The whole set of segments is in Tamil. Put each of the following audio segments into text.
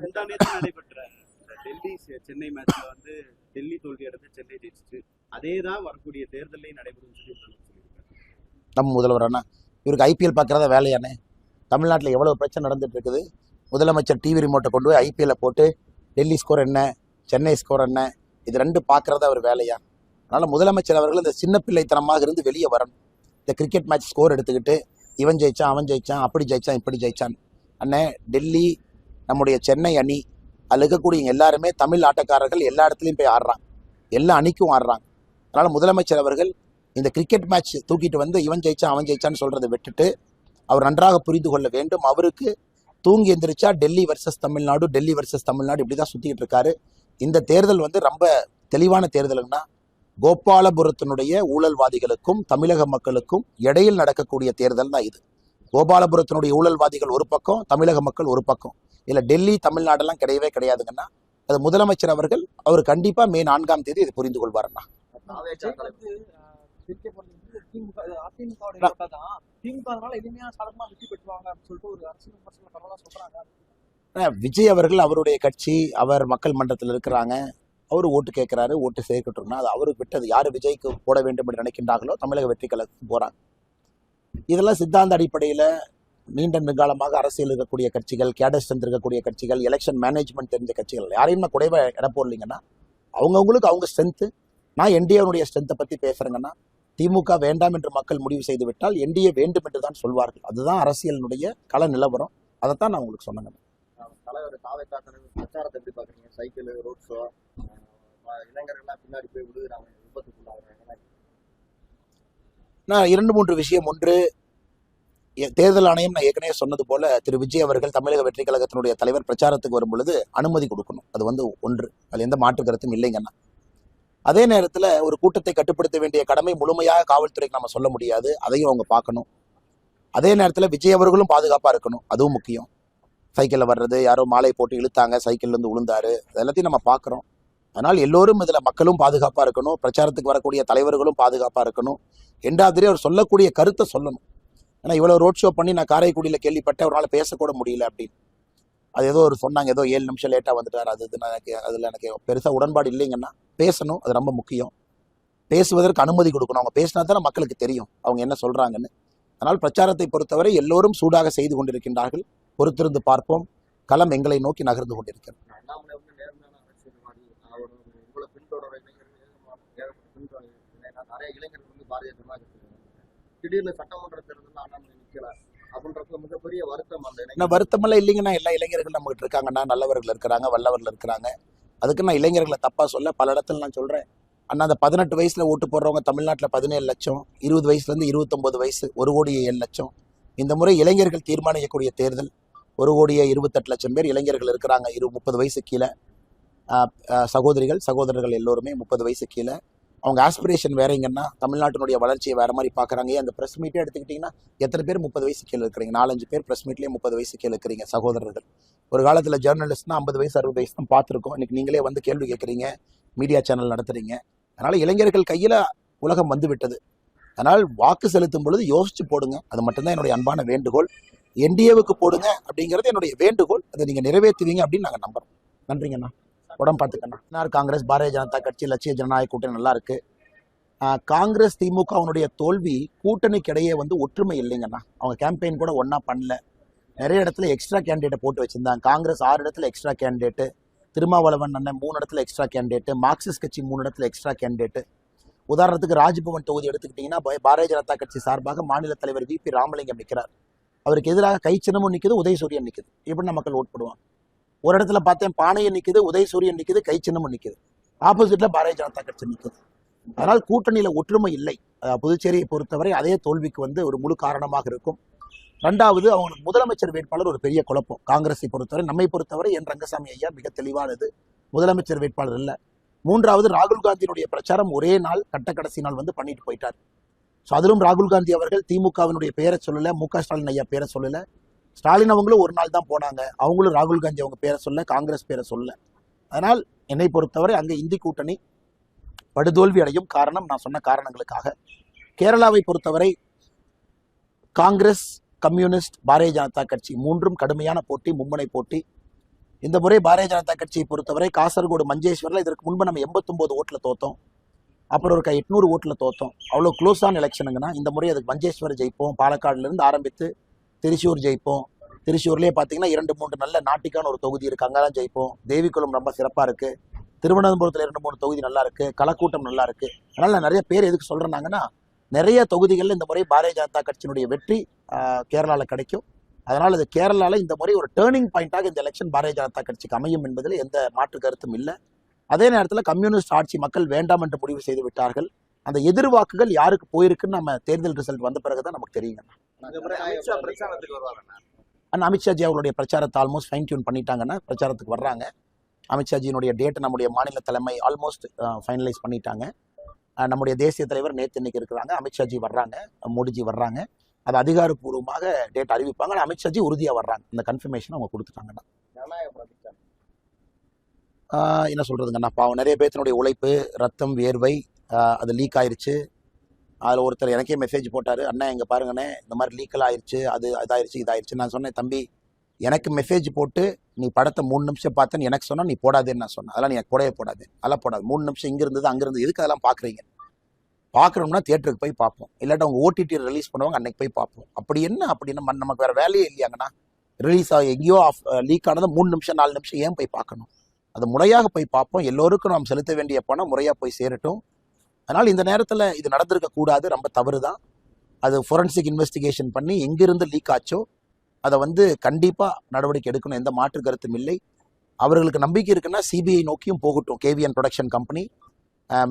முந்தானேத்து நடைபெற்ற டெல்லி சென்னை மேட்ச்ல வந்து டெல்லி தோல்வி அடைந்து சென்னை ஜெயிச்சிச்சு. அதே தான் வரக்கூடிய தேர்தலையும் நடைபெறும் சொல்லியிருக்காங்க. நம்ம முதல்வர் அண்ணா இவருக்கு ஐபிஎல் பார்க்குறதா வேலையானே? தமிழ்நாட்டில் எவ்வளோ பிரச்சனை நடந்துட்டு இருக்குது. முதலமைச்சர் டிவி ரிமோட்டை கொண்டு போய் ஐபிஎல்லை போட்டு டெல்லி ஸ்கோர் என்ன, சென்னை ஸ்கோர் என்ன, இது ரெண்டு பார்க்குறதா அவர் வேலையா? அதனால் முதலமைச்சர் அவர்கள் இந்த சின்ன பிள்ளைத்தனமாக இருந்து வெளியே வரணும். இந்த கிரிக்கெட் மேட்ச் ஸ்கோர் எடுத்துக்கிட்டு இவன் ஜெயிச்சான், அவன் ஜெயிச்சான், அப்படி ஜெயிச்சான், இப்படி ஜெயிச்சான். அண்ணே, டெல்லி நம்முடைய சென்னை அணி அதில் இருக்கக்கூடிய எல்லாருமே தமிழ் ஆட்டக்காரர்கள் எல்லா இடத்துலையும் போய் ஆடுறாங்க, எல்லா அணிக்கும் ஆடுறாங்க. அதனால் முதலமைச்சர் அவர்கள் இந்த கிரிக்கெட் மேட்ச் தூக்கிட்டு வந்து இவன் ஜெயிச்சான், அவன் ஜெயிச்சான்னு சொல்கிறத விட்டுட்டு அவர் நன்றாக புரிந்து கொள்ள வேண்டும். அவருக்கு தூங்கி எந்திரிச்சா டெல்லி வர்சஸ் தமிழ்நாடு, டெல்லி வர்சஸ் தமிழ்நாடு இப்படி தான் சுற்றிக்கிட்டு இருக்காரு. இந்த தேர்தல் வந்து ரொம்ப தெளிவான தேர்தலுங்கன்னா கோபாலபுரத்தினுடைய ஊழல்வாதிகளுக்கும் தமிழக மக்களுக்கும் இடையில் நடக்கக்கூடிய தேர்தல் தான் இது. கோபாலபுரத்தினுடைய ஊழல்வாதிகள் ஒரு பக்கம், தமிழக மக்கள் ஒரு பக்கம். இல்லை டெல்லி தமிழ்நாடெல்லாம் கிடையவே கிடையாதுங்கன்னா அது முதலமைச்சர் அவர்கள் அவர் கண்டிப்பாக மே 4ஆம் தேதி இது புரிந்து கொள்வாருன்னா. விஜய் அவர்கள் அவருடைய கட்சி, அவர் மக்கள் மன்றத்தில் இருக்கிறாங்க, அவரு ஓட்டு கேட்கிறாரு, ஓட்டு சேர்க்கட்டும்னா அது அவருக்கு விட்டது. யாரு விஜய்க்கு போட வேண்டும் என்று நினைக்கின்றார்களோ தமிழக வெற்றி கழகத்துக்கு போறாங்க. இதெல்லாம் சித்தாந்த அடிப்படையில நீண்ட நெடுங்காலமாக அரசியல் இருக்கக்கூடிய கட்சிகள், கேடர் ஸ்ட்ரென்த் இருக்கக்கூடிய கட்சிகள், எலெக்ஷன் மேனேஜ்மெண்ட் தெரிஞ்ச கட்சிகள் யாரையும் நான் குறைவா இட போடலீங்கன்னா அவங்கவுங்களுக்கு அவங்க ஸ்ட்ரென்த்து. நான் என்டிஏனுடைய ஸ்ட்ரென்த்தை பத்தி பேசுறேங்கன்னா திமுக வேண்டாம் என்று மக்கள் முடிவு செய்து விட்டால் என்டிஏ வேண்டும் என்று தான் சொல்வார்கள். அதுதான் அரசியலினுடைய கள நிலவரம். அதைத்தான் நான் உங்களுக்கு சொன்னேங்க. தலைவர் பிரச்சாரத்தை எப்படி பாக்குறீங்க? சைக்கிள், ரோட் ஷோ, இளைஞர்கள்லாம் பின்னாடி போய் விழுகிறாங்க, விபத்துக்குள்ளாகிறாங்க. நான் 2-3 விஷயம். ஒன்று, தேர்தல் ஆணையம் நான் ஏற்கனவே சொன்னது போல திரு விஜய் அவர்கள் தமிழக வெற்றி கழகத்தினுடைய தலைவர் பிரச்சாரத்துக்கு வரும் பொழுது அனுமதி கொடுக்கணும். அது வந்து ஒன்று, அது எந்த மாற்று கருத்தும் இல்லைங்கன்னா. அதே நேரத்தில் ஒரு கூட்டத்தை கட்டுப்படுத்த வேண்டிய கடமை முழுமையாக காவல்துறைக்கு நம்ம சொல்ல முடியாது, அதையும் அவங்க பார்க்கணும். அதே நேரத்தில் விஜய் அவர்களும் பாதுகாப்பாக இருக்கணும், அதுவும் முக்கியம். சைக்கிளில் வர்றது, யாரோ மாலை போட்டு இழுத்தாங்க, சைக்கிள்லேருந்து விழுந்தாரு, அது எல்லாத்தையும் நம்ம பார்க்குறோம். அதனால் எல்லோரும் இதில் மக்களும் பாதுகாப்பாக இருக்கணும், பிரச்சாரத்துக்கு வரக்கூடிய தலைவர்களும் பாதுகாப்பாக இருக்கணும். ரெண்டாவது, அவர் சொல்லக்கூடிய கருத்தை சொல்லணும். ஏன்னா இவ்வளோ ரோட் ஷோ பண்ணி நான் காரைக்குடியில் கேள்விப்பட்டேன், அவரால் பேசக்கூட முடியல அப்படின்னு. அது ஏதோ ஒரு சொன்னாங்க, ஏதோ 7 நிமிஷம் லேட்டாக வந்துட்டார். அதில் எனக்கு பெருசாக உடன்பாடு இல்லைங்கன்னா பேசணும், அது ரொம்ப முக்கியம். பேசுவதற்கு அனுமதி கொடுக்கணும். அவங்க பேசினா தானே மக்களுக்கு தெரியும் அவங்க என்ன சொல்கிறாங்கன்னு. அதனால் பிரச்சாரத்தை பொறுத்தவரை எல்லோரும் சூடாக செய்து கொண்டிருக்கின்றார்கள். பொறுத்திருந்து பார்ப்போம். களம் எங்களை நோக்கி நகர்ந்து கொண்டிருக்கிறது. நிறைய இளைஞர்கள் வந்து பாரதிய ஜனதா திடீர்னு சட்டமன்ற தேர்தல் அண்ணாமலை நிற்கல அப்படின்றப்ப மிகப்பெரிய வருத்தம். அந்த வருத்தமெல்லாம் இல்லைங்கன்னா எல்லா இளைஞர்கள் நம்மகிட்ட இருக்காங்கன்னா, நல்லவர்கள் இருக்கிறாங்க, வல்லவர்கள் இருக்கிறாங்க. அதுக்கு நான் இளைஞர்களை தப்பா சொல்ல பல இடத்துல நான் சொல்றேன். அண்ணா, அந்த 18 வயசுல ஓட்டு போடுறவங்க தமிழ்நாட்டில் 17 லட்சம், 20 வயசுலேருந்து 29 வயசு 1,07,00,000. இந்த முறை இளைஞர்கள் தீர்மானிக்கக்கூடிய தேர்தல். 1,28,00,000 பேர் இளைஞர்கள் இருக்கிறாங்க. 30 வயசு கீழே சகோதரர்கள் எல்லோருமே 30 வயசு கீழே. அவங்க ஆஸ்பிரேஷன் வேறங்கன்னா தமிழ்நாட்டினுடைய வளர்ச்சியை வேற மாதிரி பார்க்குறாங்க. அந்த ப்ரெஸ் மீட்டே எடுத்துக்கிட்டிங்கன்னா எத்தனை பேர் 30 வயசு கீழே இருக்கிறீங்க? 4-5 பேர் ப்ரெஸ் மீட்லேயே 30 வயசு கீழே இருக்கிறீங்க சகோதரர்கள். ஒரு காலத்தில் ஜேர்னலிஸ்ட்னா 50 வயசு 60 வயசு தான் பார்த்துருக்கோம். இன்னைக்கு நீங்களே வந்து கேள்வி கேட்குறீங்க, மீடியா சேனல் நடத்துறீங்க. அதனால் இளைஞர்கள் கையில் உலகம் வந்து விட்டது. அதனால் வாக்கு செலுத்தும் பொழுது யோசிச்சு போடுங்க. அது மட்டும்தான் என்னுடைய அன்பான வேண்டுகோள். என்டிஏவுக்கு போடுங்க அப்படிங்கிறது என்னுடைய வேண்டுகோள். அதை நீங்கள் நிறைவேற்றுவீங்க அப்படின்னு நாங்கள் நம்புறோம். நன்றிங்கண்ணா. உடம்பு பார்த்துக்கண்ணா. காங்கிரஸ், பாரதிய ஜனதா கட்சி, லட்சிய ஜனநாயக கூட்டணி நல்லா இருக்கு. காங்கிரஸ் திமுகவுடைய தோல்வி கூட்டணிக்கு இடையே வந்து ஒற்றுமை இல்லைங்கண்ணா. அவங்க கேம்பெயின் கூட ஒன்றா பண்ணல. நிறைய இடத்துல எக்ஸ்ட்ரா கேண்டிடேட்டை போட்டு வச்சிருந்தாங்க. காங்கிரஸ் 6 இடத்துல எக்ஸ்ட்ரா கேண்டிடேட்டு, திருமாவளவன் அண்ணன் 3 இடத்துல எக்ஸ்ட்ரா கேண்டிடேட்டு, மார்க்சிஸ்ட் கட்சி 3 இடத்துல எக்ஸ்ட்ரா கேண்டிடேட்டு. உதாரணத்துக்கு ராஜ்பவன் தொகுதி எடுத்துக்கிட்டிங்கன்னா பாரதிய ஜனதா கட்சி சார்பாக மாநில தலைவர் VP ராமலிங்கம் நிற்கிறார். அவருக்கு எதிராக கை சின்னமும் நிற்குது, உதயசூரியன் நிற்குது. எப்படின்னா மக்கள் ஓட் போடுவாங்க? ஒரு இடத்துல பார்த்தேன் பானையன் நிற்குது, உதயசூரியன் நிற்குது, கை சின்னமும் நிற்குது. ஆப்போசிட்ல பாரதிய ஜனதா கட்சி நிற்குது. அதனால் கூட்டணியில ஒற்றுமை இல்லை. புதுச்சேரியை பொறுத்தவரை அதே தோல்விக்கு வந்து ஒரு முழு காரணமாக இருக்கும். 2வது, அவங்களுக்கு முதலமைச்சர் வேட்பாளர் ஒரு பெரிய குழப்பம். காங்கிரஸை பொறுத்தவரை, நம்மை பொறுத்தவரை என் ரங்கசாமி ஐயா மிக தெளிவானது, முதலமைச்சர் வேட்பாளர் இல்லை. 3வது, ராகுல் காந்தியினுடைய பிரச்சாரம் ஒரே நாள் கடைசி நாள் வந்து பண்ணிட்டு போயிட்டார். ஸோ அதிலும் ராகுல் காந்தி அவர்கள் திமுகவினுடைய பெயரை சொல்லல, MK ஸ்டாலின் ஐயா பேரை சொல்லல. ஸ்டாலின் அவங்களும் ஒரு நாள் தான் போனாங்க, அவங்களும் ராகுல் காந்தி அவங்க பேரை சொல்ல, காங்கிரஸ் பேரை சொல்ல. அதனால் என்னை பொறுத்தவரை அங்கே இந்தி கூட்டணி படுதோல்வி அடையும். காரணம் நான் சொன்ன காரணங்களுக்காக. கேரளாவை பொறுத்தவரை காங்கிரஸ், கம்யூனிஸ்ட், பாரதிய ஜனதா கட்சி 3ம் கடுமையான போட்டி, மும்முனை போட்டி. இந்த முறை பாரதிய ஜனதா கட்சியை பொறுத்தவரை காசர்கோடு மஞ்சேஸ்வரில் இதற்கு முன்பு நம்ம 89 ஓட்டில் தோத்தோம். அப்புறம் ஒரு 800 ஓட்டில் தோத்தோம். அவ்வளோ க்ளோஸான எலெக்ஷனுங்கன்னா இந்த முறை அதுக்கு மஞ்சேஸ்வர் ஜெயிப்போம். பாலக்காடுலேருந்து ஆரம்பித்து திருச்சூர் ஜெயிப்போம். திருச்சூர்லேயே பார்த்தீங்கன்னா 2-3 நல்ல நாட்டிக்கான ஒரு தொகுதி இருக்குது, அங்கே தான் ஜெயிப்போம். தேவிக்குளம் ரொம்ப சிறப்பாக இருக்குது. திருவனந்தபுரத்தில் 2-3 தொகுதி நல்லா இருக்குது. களக்கூட்டம் நல்லா இருக்குது. அதனால் நான் நிறைய பேர் எதுக்கு சொல்கிறேன்னாங்கன்னா, நிறைய தொகுதிகளில் இந்த முறை பாரதிய ஜனதா கட்சியினுடைய வெற்றி கேரளாவில் கிடைக்கும். அதனால் இது கேரளாவில் இந்த முறை ஒரு டேர்னிங் பாயிண்டாக இந்த எலெக்ஷன் பாரதிய ஜனதா கட்சிக்கு அமையும் என்பதில் எந்த மாற்று கருத்தும் இல்லை. அதே நேரத்தில் கம்யூனிஸ்ட் ஆட்சி மக்கள் வேண்டாம் என்று முடிவு செய்து விட்டார்கள். அந்த எதிர்வாக்குகள் யாருக்கு போயிருக்குன்னு நம்ம தேர்தல் ரிசல்ட் வந்த பிறகுதான் நமக்கு தெரியுங்க. இந்த முறை அமித்ஷா பிரச்சாரத்துக்கு வருவாங்க. ஆனால் அமித்ஷாஜி அவருடைய பிரச்சாரத்தை ஆல்மோஸ்ட் ஃபைன் டியூன் பண்ணிட்டாங்கன்னா பிரச்சாரத்துக்கு வர்றாங்க. அமித்ஷாஜியினுடைய டேட்டை நம்முடைய மாநில தலைமை ஆல்மோஸ்ட் ஃபைனலைஸ் பண்ணிட்டாங்க. நம்முடைய தேசிய தலைவர் நேற்று இன்னைக்கு இருக்கிறாங்க. அமித்ஷாஜி வர்றாங்க, மோடிஜி வர்றாங்க. அது அதிகாரப்பூர்வமாக டேட் அறிவிப்பாங்க. ஆனால் அமித்ஷாஜி உறுதியாக வர்றாங்க. இந்த கன்ஃபர்மேஷன் அவங்க கொடுத்துட்டாங்கன்னா என்ன சொல்றதுங்கண்ணா, பாவம் நிறைய பேர்த்தினுடைய உழைப்பு, ரத்தம், வேர்வை அது லீக் ஆயிடுச்சு. அதில் ஒருத்தர் எனக்கே மெசேஜ் போட்டார், அண்ணா எங்கே பாருங்கண்ணே இந்த மாதிரி லீக்கெல்லாம் ஆயிடுச்சு, அது இதாயிருச்சு இதாயிருச்சு. நான் சொன்னேன், தம்பி எனக்கு மெசேஜ் போட்டு நீ படத்தை 3 நிமிஷம் பார்த்தேன்னு எனக்கு சொன்னால் நீ போடாதேன்னு நான் சொன்னேன். அதெல்லாம் நீ எனக்கு போடவே போடாது, அதெல்லாம் போடாது. 3 நிமிஷம் இங்கே இருந்தது அங்கே இருந்தது, எதுக்கு அதெல்லாம் பார்க்குறீங்க? பார்க்குறோம்னா தியேட்டருக்கு போய் பார்ப்போம், இல்லாட்டா அவங்க ஓடிடி ரிலீஸ் பண்ணுவாங்க, அன்னைக்கு போய் பார்ப்போம். அப்படி என்ன அப்படின்னா நமக்கு வேறு வேலையே இல்லையாங்கண்ணா. ரிலீஸ் ஆகி எங்கேயோ லீக் ஆனதை 3 நிமிஷம் 4 நிமிஷம் ஏன் போய் பார்க்கணும்? அது முறையாக போய் பார்ப்போம். எல்லோருக்கும் நாம் செலுத்த வேண்டிய பணம் முறையாக போய் சேரட்டும். அதனால் இந்த நேரத்தில் இது நடந்திருக்க கூடாது, ரொம்ப தவறு தான். அது ஃபோரன்சிக் இன்வெஸ்டிகேஷன் பண்ணி எங்கிருந்து லீக் ஆச்சோ அதை கண்டிப்பாக நடவடிக்கை எடுக்கணும், எந்த மாற்று கருத்தும் இல்லை. அவர்களுக்கு நம்பிக்கை இருக்குன்னா சிபிஐ நோக்கியும் போகட்டும். கேவிஎன் ப்ரொடக்ஷன் கம்பெனி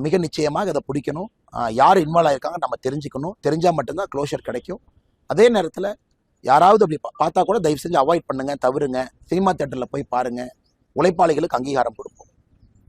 மிக நிச்சயமாக அதை பிடிக்கணும். யார் இன்வால்வ் ஆகிருக்காங்க நம்ம தெரிஞ்சுக்கணும். தெரிஞ்சால் மட்டும்தான் க்ளோஷர் கிடைக்கும். அதே நேரத்தில் யாராவது அப்படி பார்த்தா கூட தயவு செஞ்சு அவாய்ட் பண்ணுங்க, தவிருங்க. சினிமா தியேட்டரில் போய் பாருங்க. உழைப்பாளிகளுக்கு அங்கீகாரம் கொடுக்கும்.